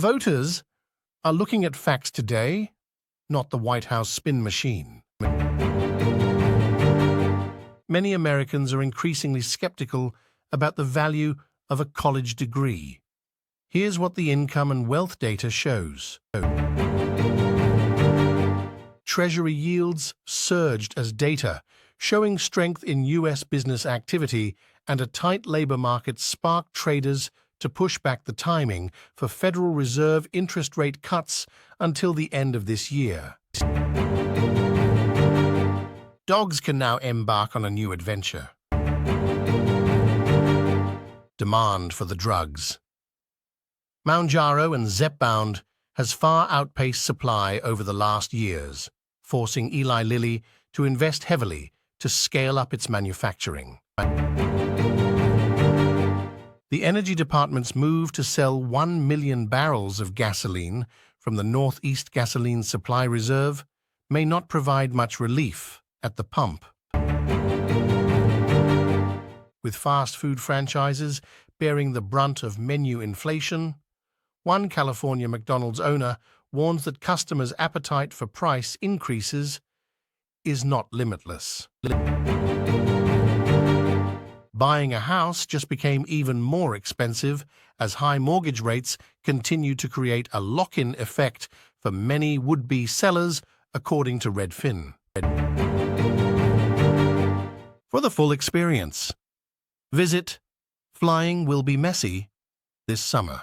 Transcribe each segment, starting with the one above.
Voters are looking at facts today, not the White House spin machine. Many Americans are increasingly skeptical about the value of a college degree. Here's what the income and wealth data shows. Treasury yields surged as data, showing strength in U.S. business activity, and a tight labor market sparked traders to push back the timing for Federal Reserve interest rate cuts until the end of this year. Dogs can now embark on a new adventure. Demand for the drugs. Mounjaro and Zepbound has far outpaced supply over the last years, forcing Eli Lilly to invest heavily to scale up its manufacturing. The Energy Department's move to sell 1 million barrels of gasoline from the Northeast Gasoline Supply Reserve may not provide much relief at the pump. With fast food franchises bearing the brunt of menu inflation, one California McDonald's owner warns that customers' appetite for price increases is not limitless. Buying a house just became even more expensive as high mortgage rates continue to create a lock-in effect for many would-be sellers, according to Redfin. For the full experience, visit Flying Will Be Messy this summer.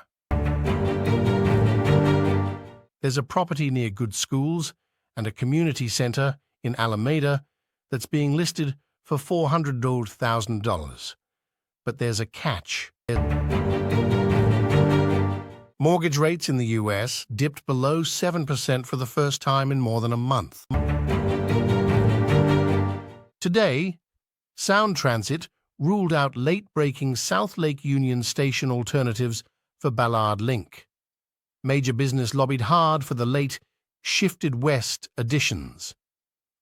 There's a property near good schools and a community center in Alameda that's being listed for $400,000. But there's a catch. Mortgage rates in the U.S. dipped below 7% for the first time in more than a month. Today, Sound Transit ruled out late-breaking South Lake Union Station alternatives for Ballard Link. Major business lobbied hard for the late Shifted West additions,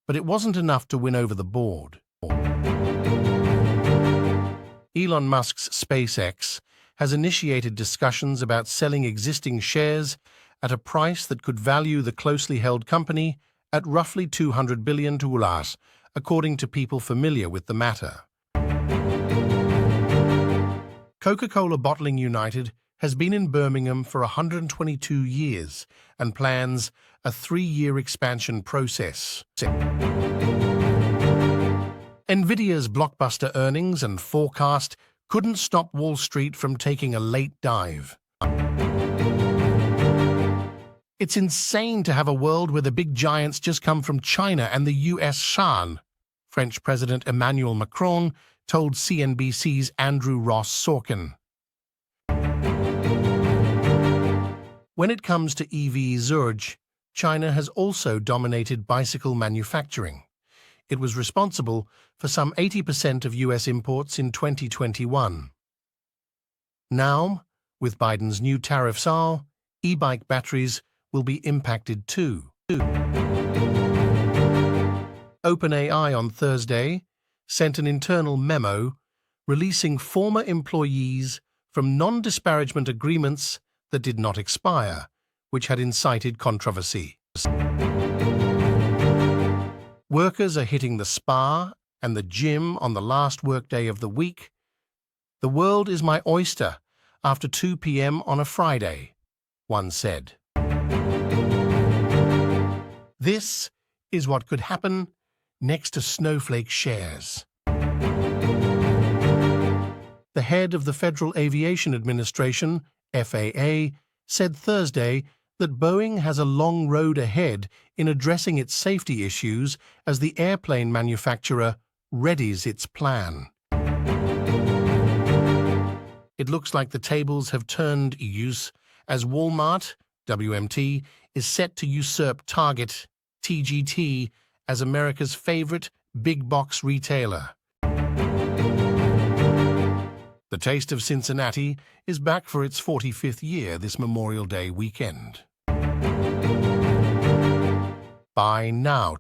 but it wasn't enough to win over the board. Elon Musk's SpaceX has initiated discussions about selling existing shares at a price that could value the closely held company at roughly $200 billion, according to people familiar with the matter. Coca-Cola Bottling United has been in Birmingham for 122 years and plans a 3-year expansion process. Nvidia's blockbuster earnings and forecast couldn't stop Wall Street from taking a late dive. It's insane to have a world where the big giants just come from China and the U.S. Shan, French President Emmanuel Macron told CNBC's Andrew Ross Sorkin. When it comes to EV surge, China has also dominated bicycle manufacturing. It was responsible for some 80% of U.S. imports in 2021. Now, with Biden's new tariffs, e-bike batteries will be impacted too. OpenAI on Thursday sent an internal memo releasing former employees from non-disparagement agreements that did not expire, which had incited controversy. Workers are hitting the spa and the gym on the last workday of the week. The world is my oyster after 2 p.m. on a Friday, one said. This is what could happen next to Snowflake shares. The head of the Federal Aviation Administration, FAA, said Thursday that Boeing has a long road ahead in addressing its safety issues as the airplane manufacturer readies its plan. It looks like the tables have turned as Walmart, WMT, is set to usurp Target, TGT, as America's favorite big box retailer. The Taste of Cincinnati is back for its 45th year this Memorial Day weekend. Buy now,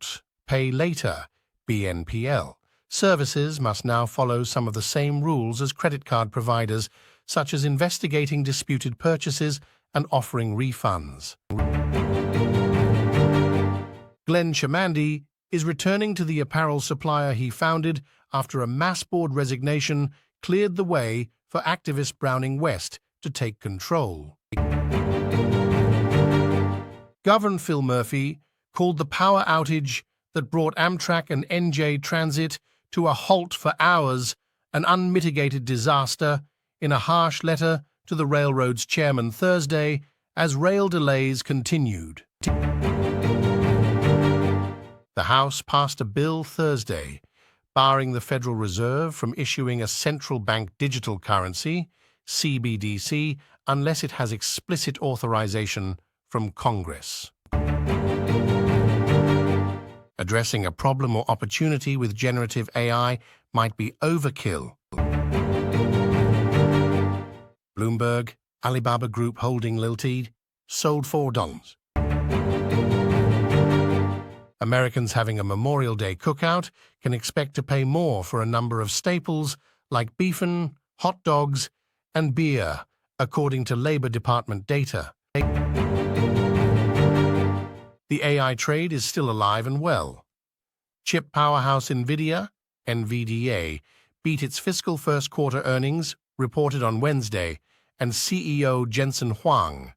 pay later, BNPL. Services must now follow some of the same rules as credit card providers, such as investigating disputed purchases and offering refunds. Glenn Chamandy is returning to the apparel supplier he founded after a mass board resignation cleared the way for activist Browning West to take control. Governor Phil Murphy called the power outage that brought Amtrak and NJ Transit to a halt for hours an unmitigated disaster in a harsh letter to the railroad's chairman Thursday as rail delays continued. The House passed a bill Thursday barring the Federal Reserve from issuing a central bank digital currency, CBDC, unless it has explicit authorization from Congress. Addressing a problem or opportunity with generative AI might be overkill. Bloomberg, Alibaba Group Holding Limited, sold $4. Americans having a Memorial Day cookout can expect to pay more for a number of staples like beefin', hot dogs, and beer, according to Labor Department data. The AI trade is still alive and well. Chip powerhouse NVIDIA, beat its fiscal first quarter earnings, reported on Wednesday, and CEO Jensen Huang.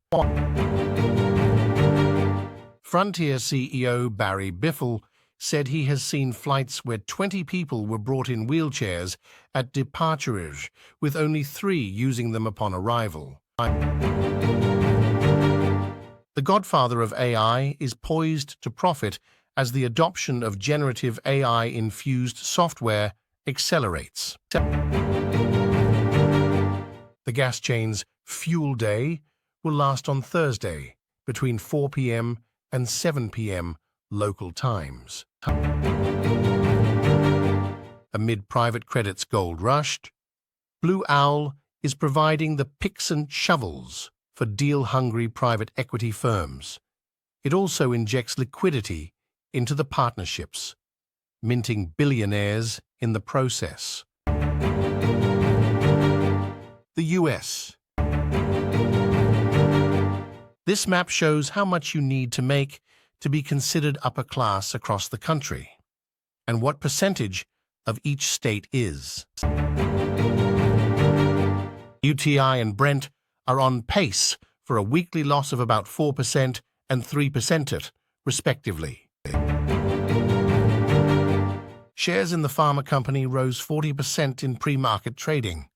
Frontier CEO Barry Biffle said he has seen flights where 20 people were brought in wheelchairs at departure, with only 3 using them upon arrival. The godfather of AI is poised to profit as the adoption of generative AI-infused software accelerates. The gas chain's Fuel Day will last on Thursday between 4 p.m. and 7 p.m. local times. Amid private credit's gold rush, Blue Owl is providing the picks and shovels for deal-hungry private equity firms. It also injects liquidity into the partnerships, minting billionaires in the process. The U.S. This map shows how much you need to make to be considered upper class across the country, and what percentage of each state is. UTI and Brent are on pace for a weekly loss of about 4% and 3%, respectively. Shares in the pharma company rose 40% in pre-market trading.